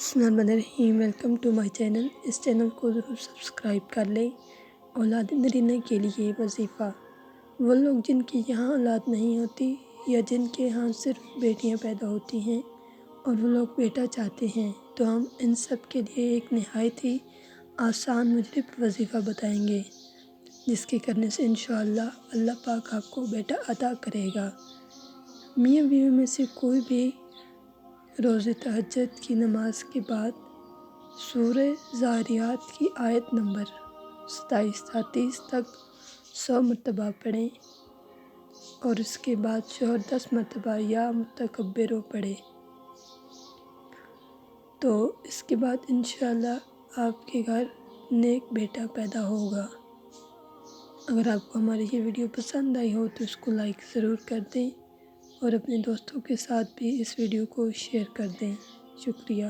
بسم اللہ الرحمن الرحیم۔ Welcome to my channel. اس چینل کو ضرور سبسکرائب کر لیں۔ اولاد نرینہ کے لیے وظیفہ۔ وہ لوگ جن کی یہاں اولاد نہیں ہوتی یا جن کے ہاں صرف بیٹیاں پیدا ہوتی ہیں اور وہ لوگ بیٹا چاہتے ہیں، تو ہم ان سب کے لیے ایک نہایت ہی آسان مجرب وظیفہ بتائیں گے، جس کے کرنے سے انشاءاللہ اللہ پاک آپ کو بیٹا عطا کرے گا۔ میاں بیوی میں سے کوئی بھی روز تہجد کی نماز کے بعد سورہ ذاریات کی آیت نمبر 27-30 تک 100 مرتبہ پڑھیں اور اس کے بعد شوہر 10 مرتبہ یا متکبروں پڑھے، تو اس کے بعد انشاءاللہ آپ کے گھر نیک بیٹا پیدا ہوگا۔ اگر آپ کو ہماری یہ ویڈیو پسند آئی ہو تو اس کو لائک ضرور کر دیں اور اپنے دوستوں کے ساتھ بھی اس ویڈیو کو شیئر کر دیں۔ شکریہ۔